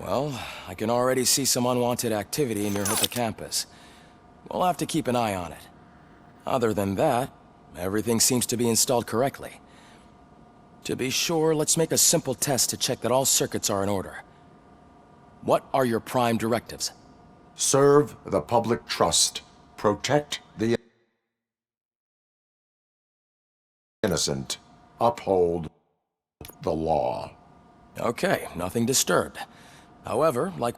Well, I can already see some unwanted activity in your hippocampus. We'll have to keep an eye on it. Other than that, everything seems to be installed correctly. To be sure, let's make a simple test to check that all circuits are in order. What are your prime directives? Serve the public trust. Protect the innocent. Uphold the law. Okay, nothing disturbed. However, like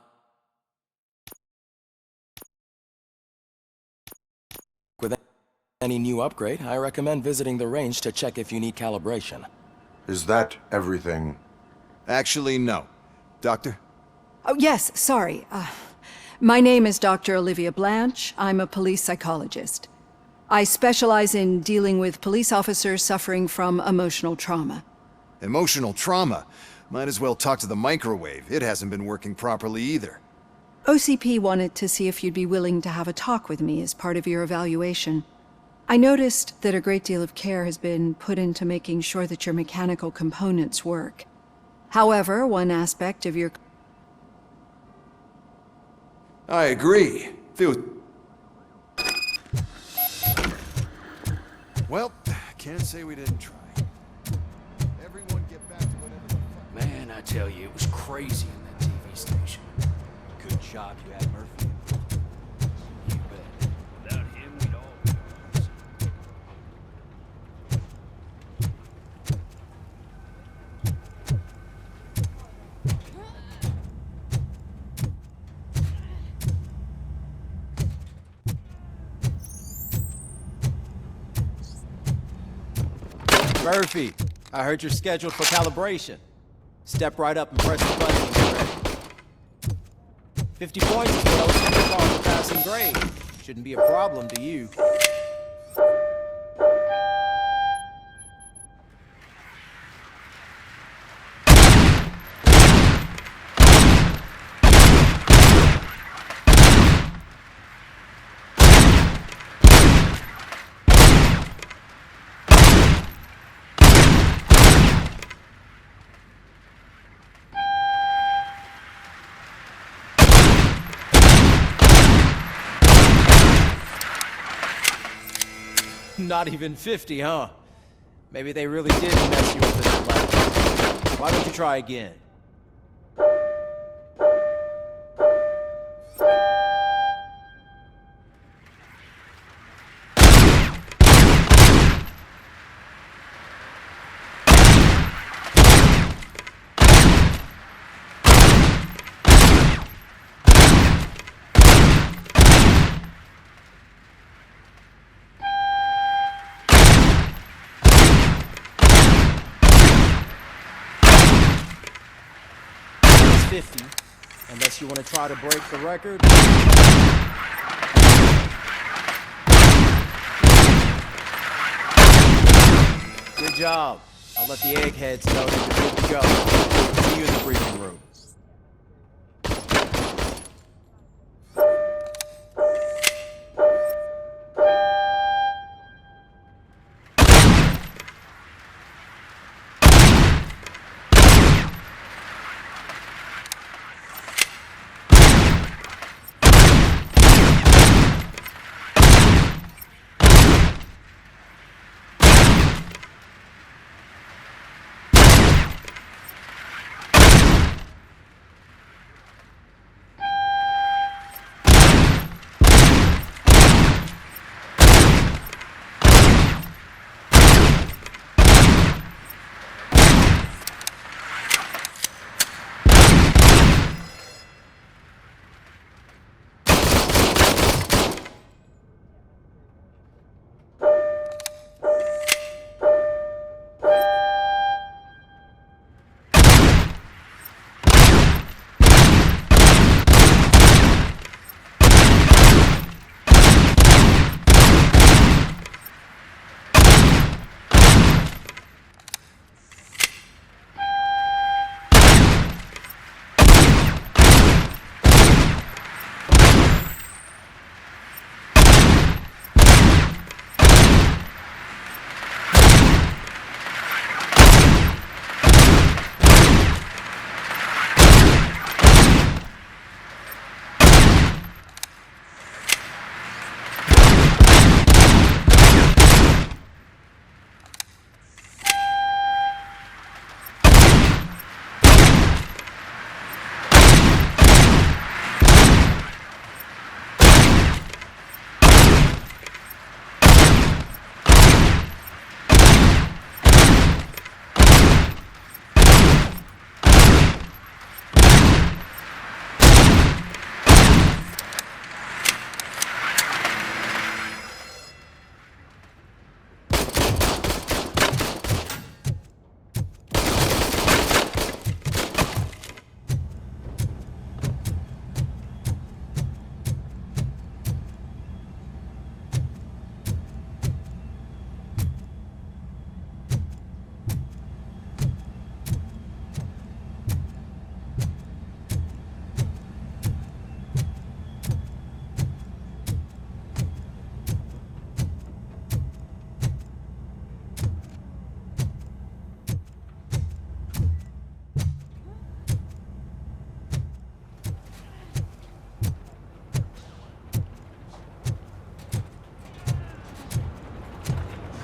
with any new upgrade, I recommend visiting the range to check if you need calibration. Is that everything? Actually, no. Doctor? Oh, yes, sorry. My name is Dr. Olivia Blanche. I'm a police psychologist. I specialize in dealing with police officers suffering from emotional trauma. Emotional trauma? Might as well talk to the microwave. It hasn't been working properly either. OCP wanted to see if you'd be willing to have a talk with me as part of your evaluation. I noticed that a great deal of care has been put into making sure that your mechanical components work. However, one aspect of your... I agree. Well, can't say we didn't try. Everyone get back to whatever the fuck... Man, I tell you, it was crazy in that TV station. Good job you had Murphy. You bet. Without him, we'd all be lost. Murphy, I heard you're scheduled for calibration. Step right up and press the button when you're ready. 50 points is what OCP calls a passing grade. Shouldn't be a problem to you. Not even 50, huh? Maybe they really did mess you with this last. Why don't you try again? It's 50, unless you want to try to break the record. Good job. I'll let the eggheads know that you're good to go. See you in the briefing room.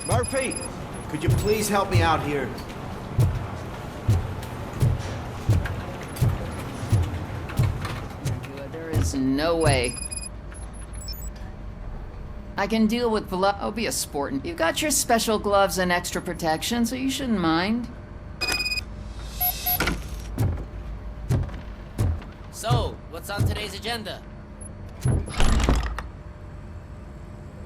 Murphy, could you please help me out here? There is no way. I can deal with Velo. Oh, be a sport. You've got your special gloves and extra protection, so you shouldn't mind. So, what's on today's agenda?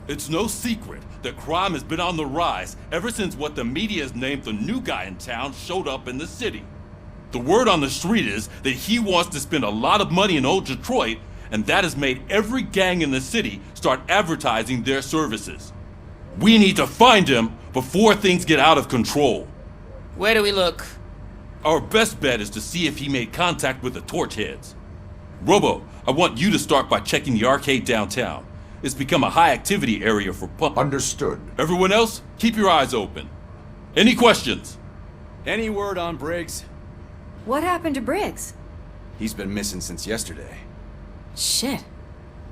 It's no secret that crime has been on the rise ever since what the media has named the new guy in town showed up in the city. The word on the street is that he wants to spend a lot of money in old Detroit, and that has made every gang in the city start advertising their services. We need to find him before things get out of control. Where do we look? Our best bet is to see if he made contact with the Torchheads. Robo, I want you to start by checking the arcade downtown. It's become a high-activity area for pump. Understood. Everyone else, keep your eyes open. Any questions? Any word on Briggs? What happened to Briggs? He's been missing since yesterday. Shit.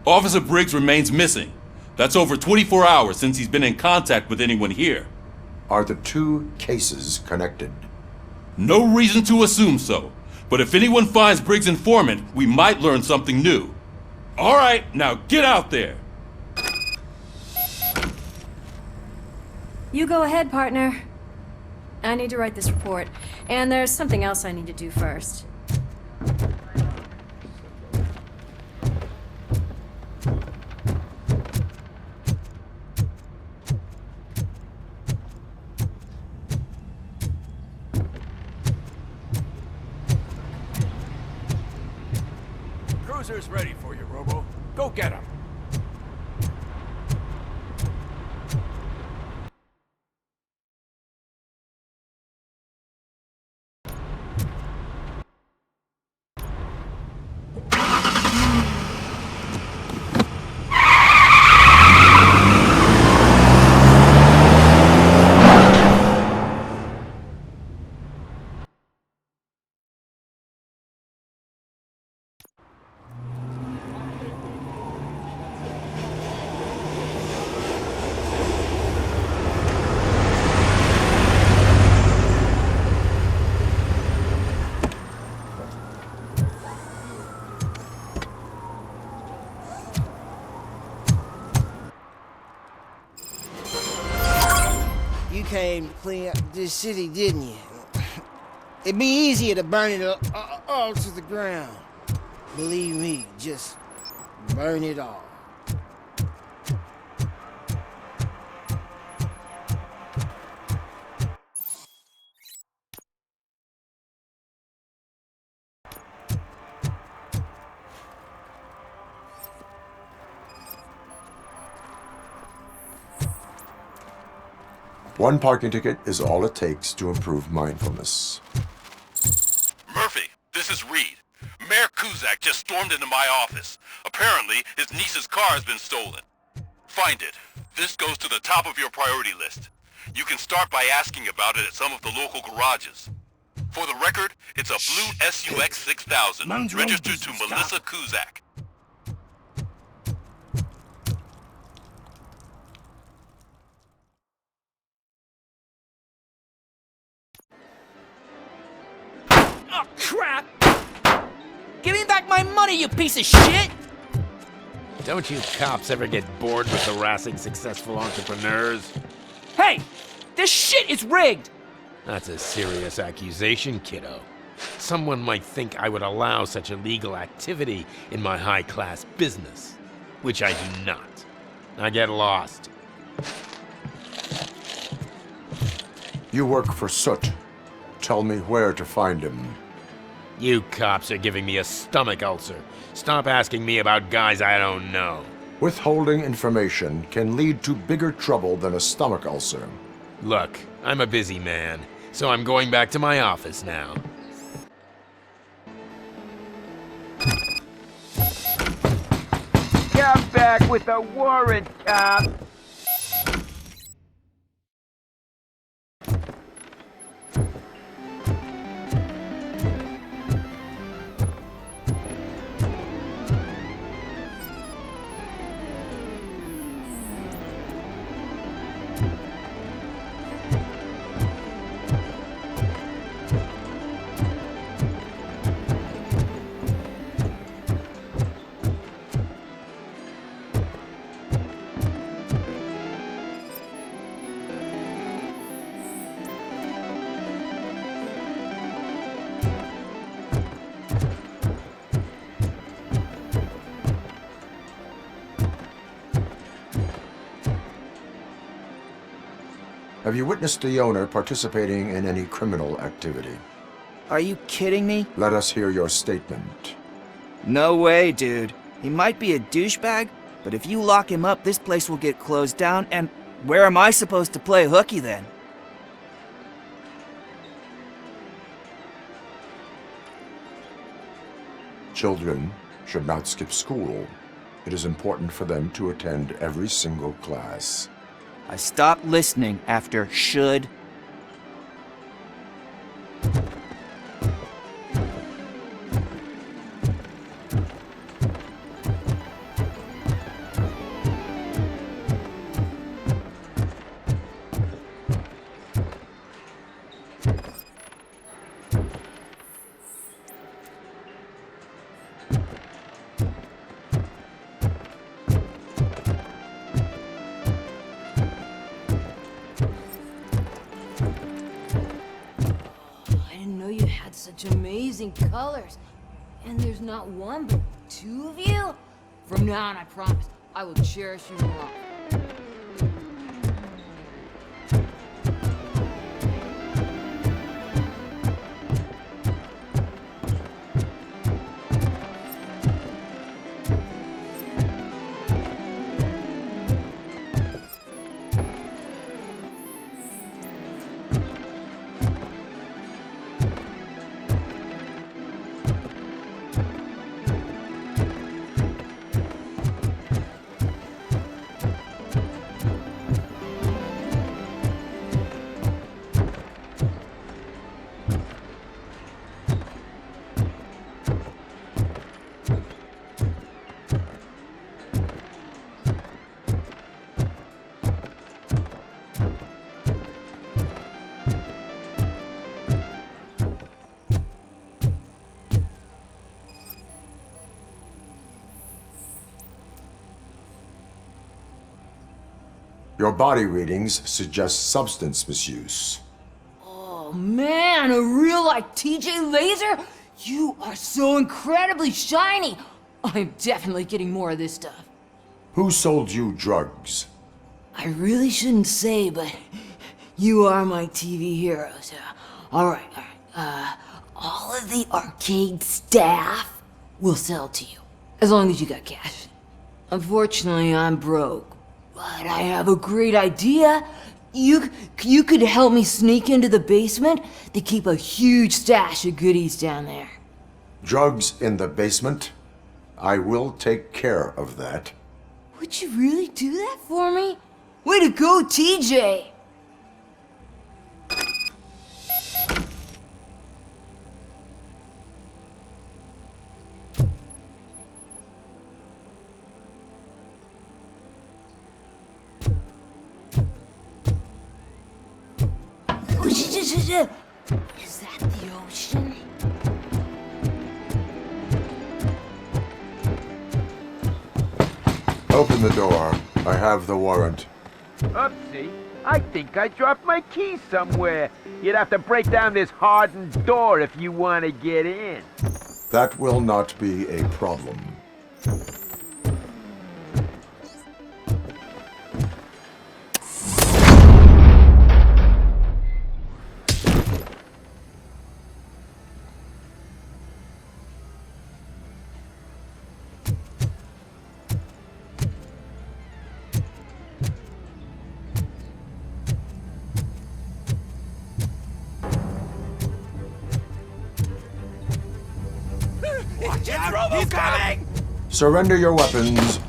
Officer Briggs remains missing. That's over 24 hours since he's been in contact with anyone here. Are the two cases connected? No reason to assume so. But if anyone finds Briggs' informant, we might learn something new. All right, now get out there. You go ahead, partner. I need to write this report, and there's something else I need to do first. Cruiser's ready for you, Robo. Go get him. You came to clean up this city, didn't you? It'd be easier to burn it all to the ground. Believe me, just burn it all. One parking ticket is all it takes to improve mindfulness. Murphy, this is Reed. Mayor Kuzak just stormed into my office. Apparently, his niece's car has been stolen. Find it. This goes to the top of your priority list. You can start by asking about it at some of the local garages. For the record, it's a blue SUX 6000, registered to Melissa Kuzak. Oh, crap! Give me back my money, you piece of shit! Don't you cops ever get bored with harassing successful entrepreneurs? Hey! This shit is rigged! That's a serious accusation, kiddo. Someone might think I would allow such illegal activity in my high-class business, which I do not. Now get lost. You work for Soot. Tell me where to find him. You cops are giving me a stomach ulcer. Stop asking me about guys I don't know. Withholding information can lead to bigger trouble than a stomach ulcer. Look, I'm a busy man, so I'm going back to my office now. Come back with a warrant, cop! Have you witnessed the owner participating in any criminal activity? Are you kidding me? Let us hear your statement. No way, dude. He might be a douchebag, but if you lock him up, this place will get closed down, and where am I supposed to play hooky then? Children should not skip school. It is important for them to attend every single class. I stopped listening after should. Such amazing colors. And there's not one, but two of you? From now on, I promise, I will cherish you more. Your body readings suggest substance misuse. Oh man, a real like TJ Laser? You are so incredibly shiny! I'm definitely getting more of this stuff. Who sold you drugs? I really shouldn't say, but you are my TV heroes. Alright. All of the arcade staff will sell to you, as long as you got cash. Unfortunately, I'm broke. But I have a great idea. You could help me sneak into the basement. They keep a huge stash of goodies down there. Drugs in the basement? I will take care of that. Would you really do that for me? Way to go, TJ! Is that the ocean? Open the door. I have the warrant. Oopsie. I think I dropped my key somewhere. You'd have to break down this hardened door if you want to get in. That will not be a problem. Watch out! He's coming! Surrender your weapons.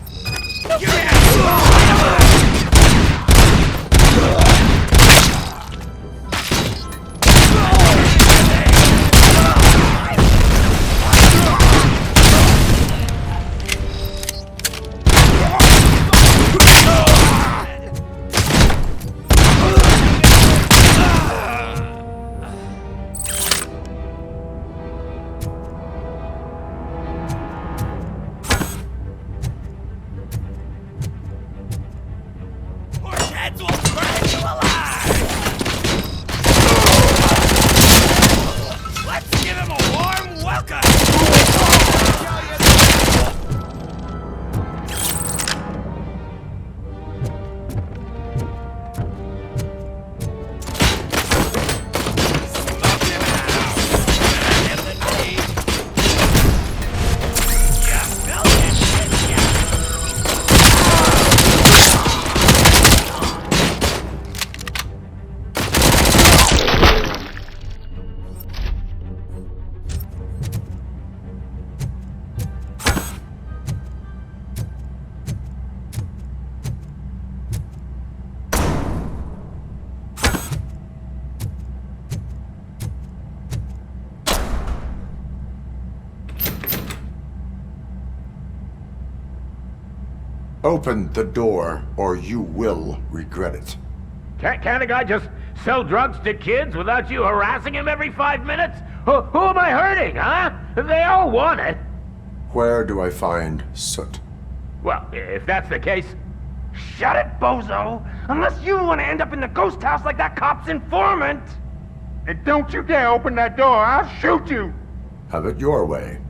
Open the door, or you will regret it. Can't a guy just sell drugs to kids without you harassing him every 5 minutes? Who am I hurting, huh? They all want it. Where do I find Soot? Well, if that's the case, shut it, bozo! Unless you want to end up in the ghost house like that cop's informant! And don't you dare open that door, I'll shoot you! Have it your way.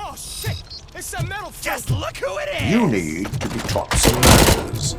Oh shit! It's some metal fruit. Just look who it is! You need to be taught some manners.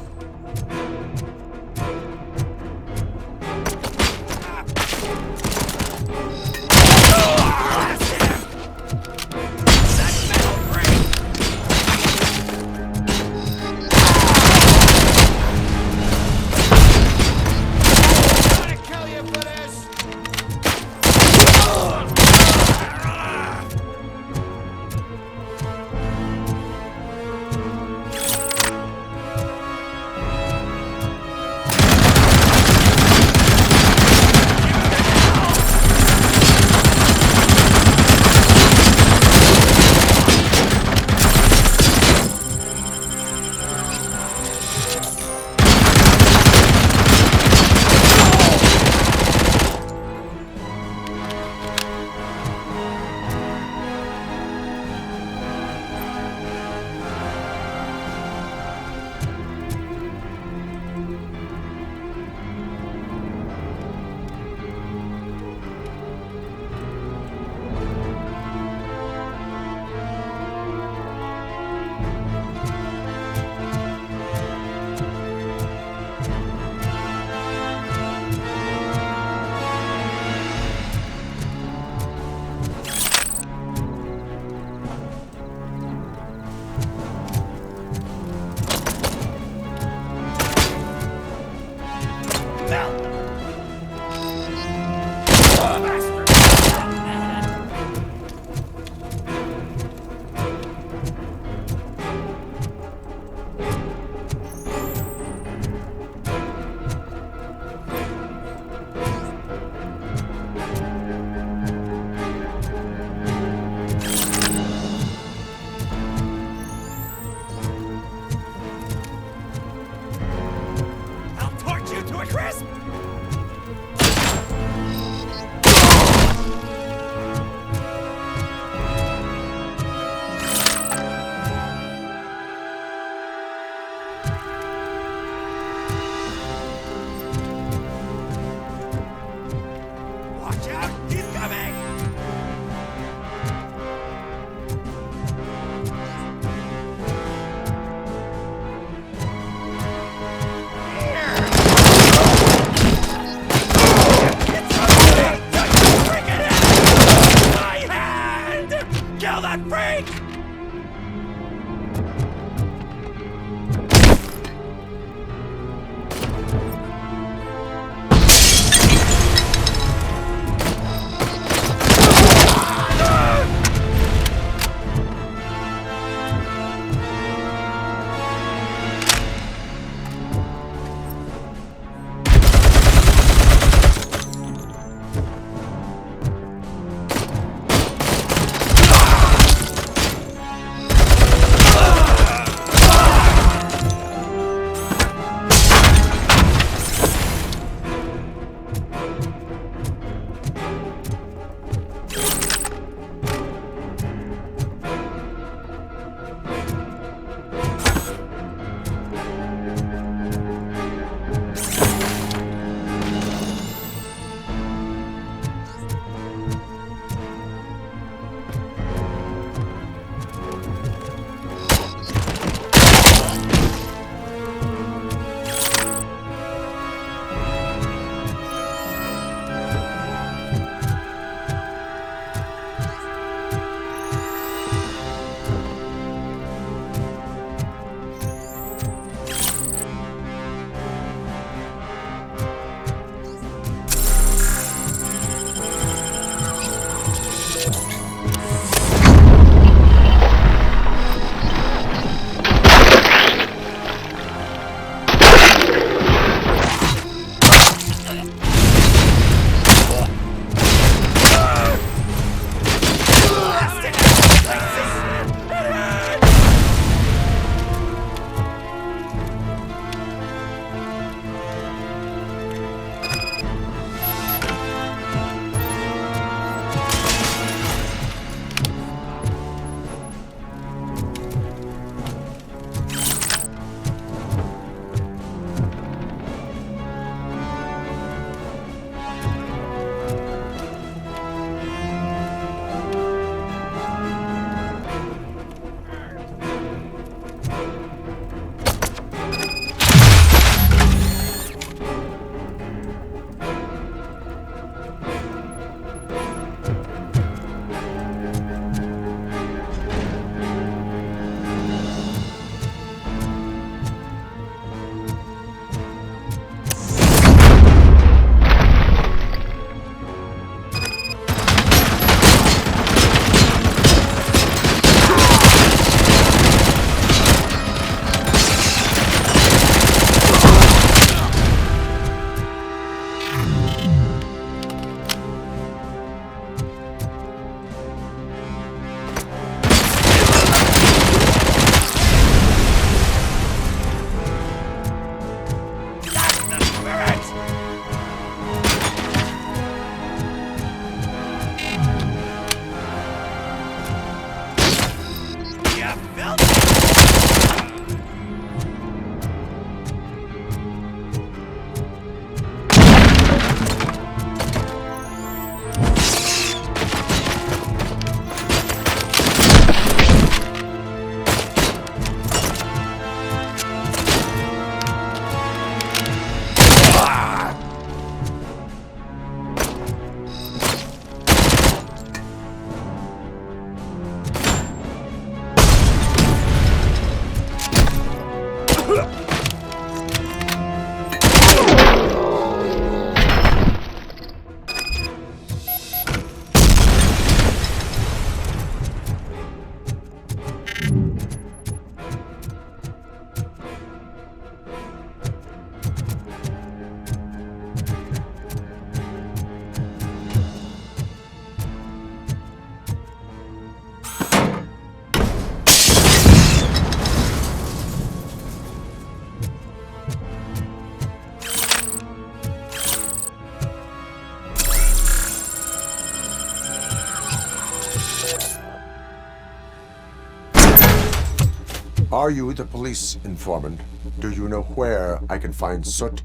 Are you the police informant? Do you know where I can find Soot?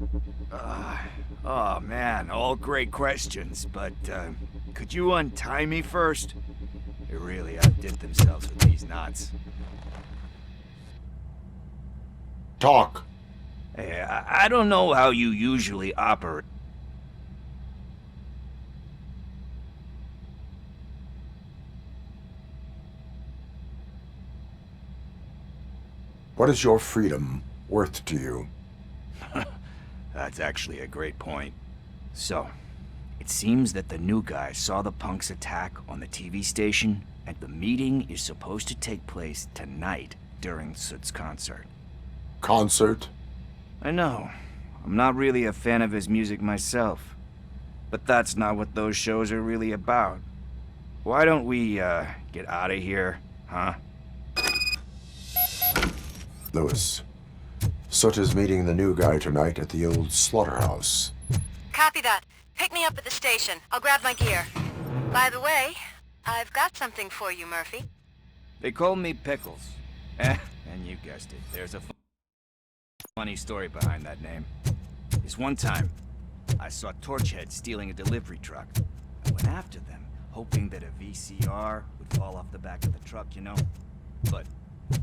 Oh man, all great questions, but could you untie me first? They really outdid themselves with these knots. Talk. Hey, I don't know how you usually operate. What is your freedom worth to you? That's actually a great point. So, it seems that the new guy saw the punk's attack on the TV station, and the meeting is supposed to take place tonight during Soot's concert. Concert? I know. I'm not really a fan of his music myself. But that's not what those shows are really about. Why don't we, get out of here, huh? Lewis, Soot is meeting the new guy tonight at the old slaughterhouse. Copy that. Pick me up at the station. I'll grab my gear. By the way, I've got something for you, Murphy. They call me Pickles. And you guessed it, there's a funny story behind that name. This one time, I saw Torchhead stealing a delivery truck. I went after them, hoping that a VCR would fall off the back of the truck, you know? But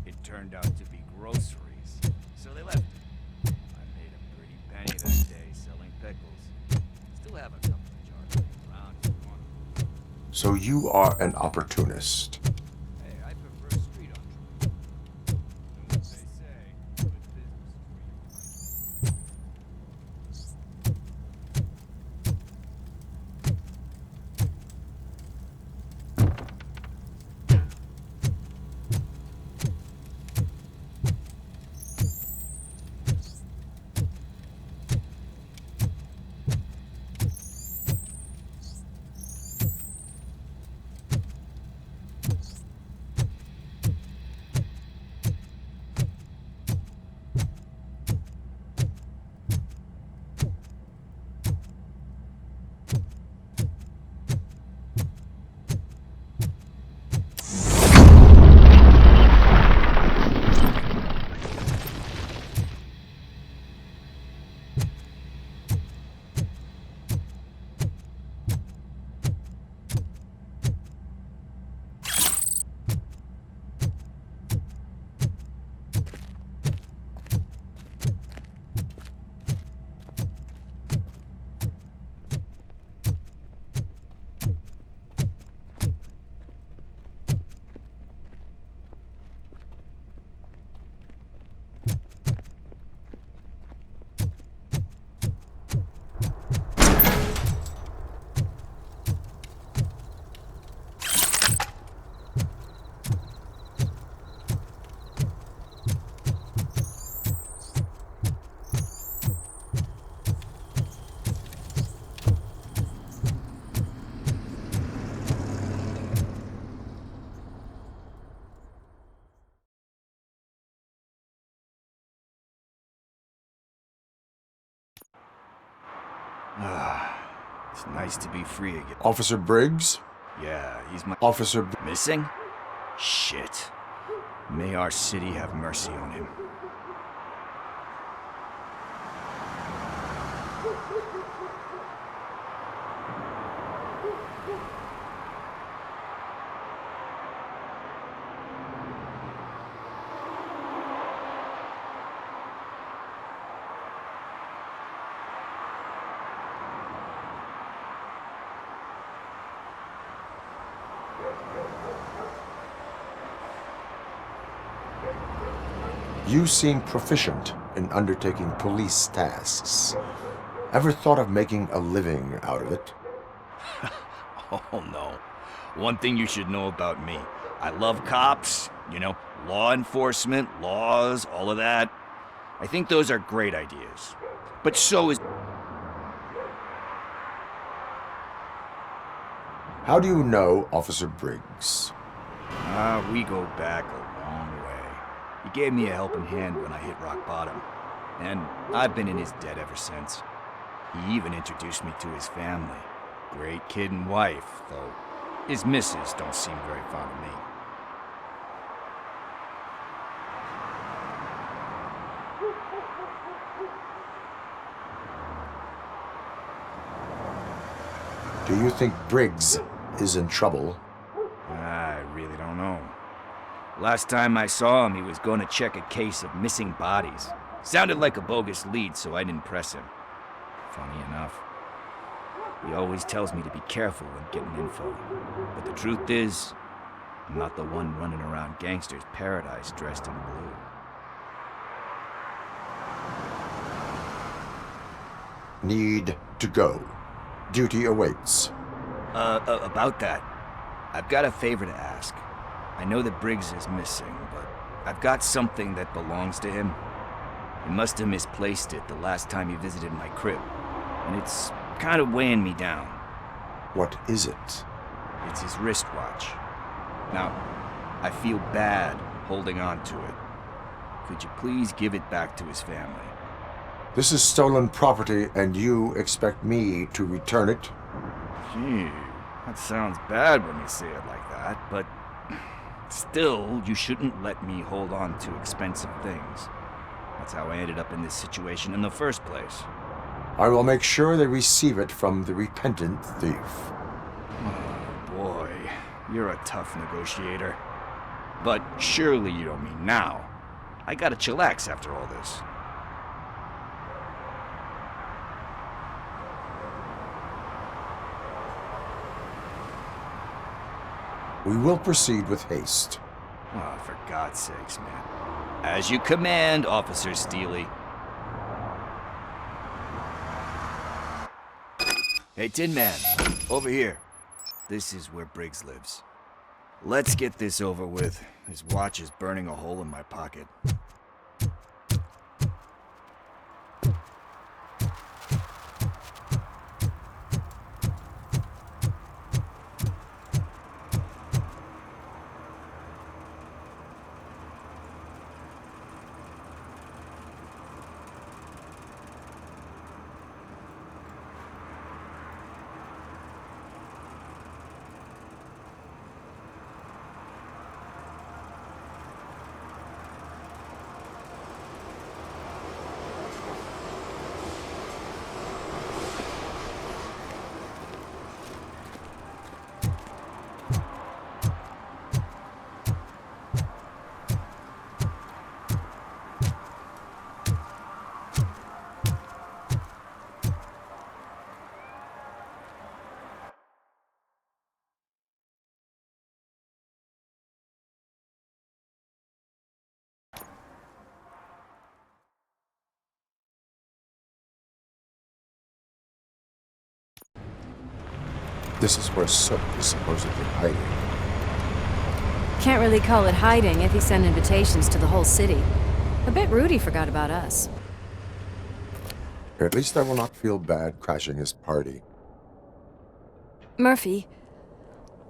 it turned out to be groceries, so they left. I made a pretty penny that day selling pickles. Still have a couple of jars around if you want them. So you are an opportunist. Hey, I prefer street entrepreneurs. And what they say, good business is where you find it. It's nice to be free again. Officer Briggs? Yeah, he's my... Officer... Missing? Shit. May our city have mercy on him. You seem proficient in undertaking police tasks. Ever thought of making a living out of it? Oh no. One thing you should know about me. I love cops, you know, law enforcement, laws, all of that. I think those are great ideas. But so is... How do you know Officer Briggs? We go back a long way. He gave me a helping hand when I hit rock bottom. And I've been in his debt ever since. He even introduced me to his family. Great kid and wife, though His missus don't seem very fond of me. Do you think Briggs is in trouble? I really don't know. Last time I saw him, he was going to check a case of missing bodies. Sounded like a bogus lead, so I didn't press him. Funny enough. He always tells me to be careful when getting info. But the truth is, I'm not the one running around gangsters' paradise dressed in blue. Need to go. Duty awaits. About that, I've got a favor to ask. I know that Briggs is missing, but I've got something that belongs to him. He must have misplaced it the last time he visited my crib, and it's kind of weighing me down. What is it? It's his wristwatch. Now, I feel bad holding on to it. Could you please give it back to his family? This is stolen property, and you expect me to return it? Gee, that sounds bad when you say it like that, but still, you shouldn't let me hold on to expensive things. That's how I ended up in this situation in the first place. I will make sure they receive it from the repentant thief. Oh boy, you're a tough negotiator. But surely you don't mean now. I gotta chillax after all this. We will proceed with haste. Oh, for God's sakes, man. As you command, Officer Steely. Hey, Tin Man, over here. This is where Briggs lives. Let's get this over with. His watch is burning a hole in my pocket. This is where Sook is supposedly hiding. Can't really call it hiding if he sent invitations to the whole city. A bit rude he forgot about us. At least I will not feel bad crashing his party. Murphy,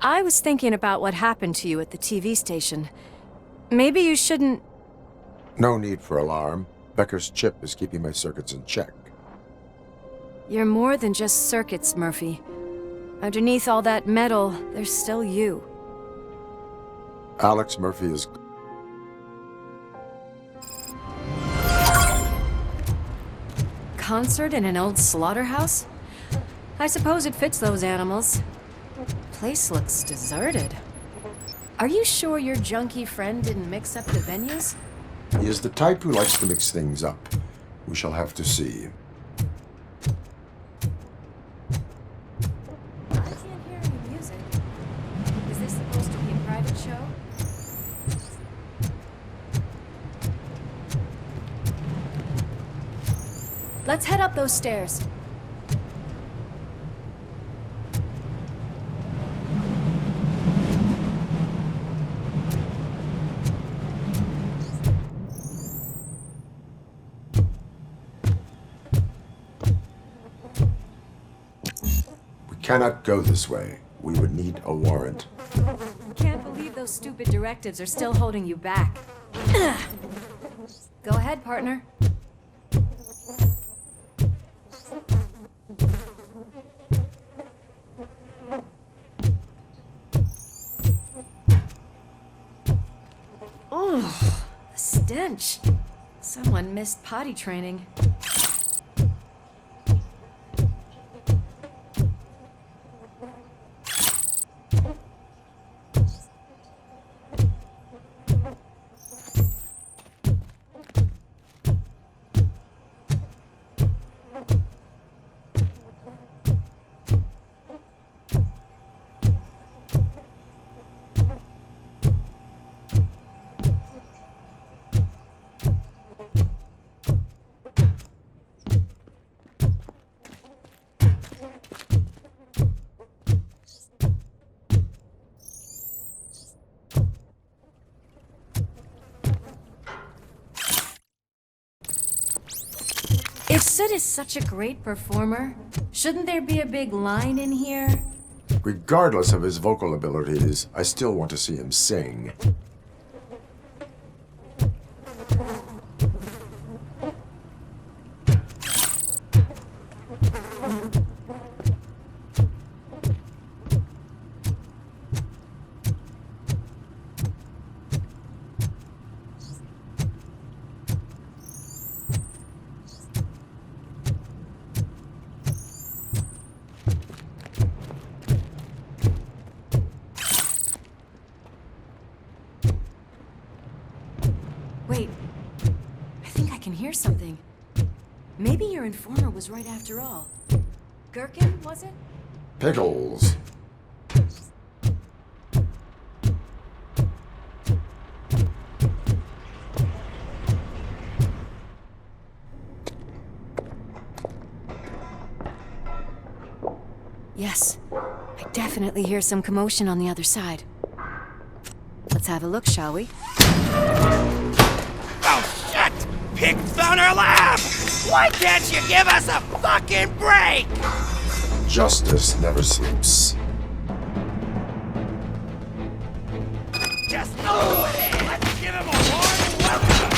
I was thinking about what happened to you at the TV station. Maybe you shouldn't... No need for alarm. Becker's chip is keeping my circuits in check. You're more than just circuits, Murphy. Underneath all that metal, there's still you. Alex Murphy is... Concert in an old slaughterhouse? I suppose it fits those animals. Place looks deserted. Are you sure your junkie friend didn't mix up the venues? He is the type who likes to mix things up. We shall have to see. I can't hear any music. Is this supposed to be a private show? Let's head up those stairs. Cannot go this way. We would need a warrant. Can't believe those stupid directives are still holding you back. Go ahead, partner. Oh, the stench. Someone missed potty training. If Sid is such a great performer, shouldn't there be a big line in here? Regardless of his vocal abilities, I still want to see him sing. Wait, I think I can hear something. Maybe your informer was right after all. Gherkin, was it? Pickles. Yes, I definitely hear some commotion on the other side. Let's have a look, shall we? Oh, shit! Pig found our lab! Why can't you give us a fucking break? Justice never sleeps. Just go with it! Let's give him a warm welcome!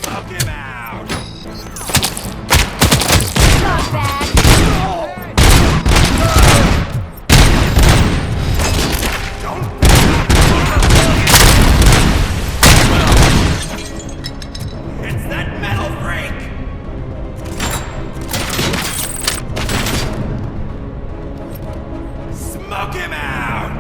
Smoke him out! Not bad! It's that metal freak! Smoke him out!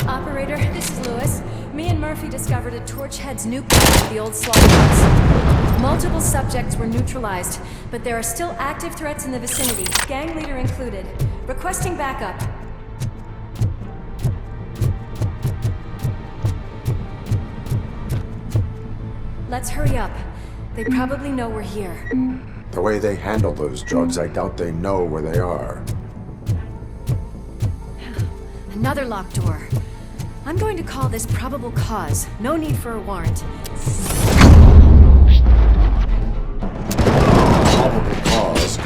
Operator, this is Lewis. Me and Murphy discovered a Torchhead's nuke pad at the old slaughterhouse. Multiple subjects were neutralized, but there are still active threats in the vicinity, gang leader included. Requesting backup. Let's hurry up. They probably know we're here. The way they handle those drugs, I doubt they know where they are. Another locked door. I'm going to call this probable cause. No need for a warrant. Probable cause.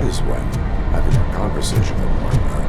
That is when, having a conversation among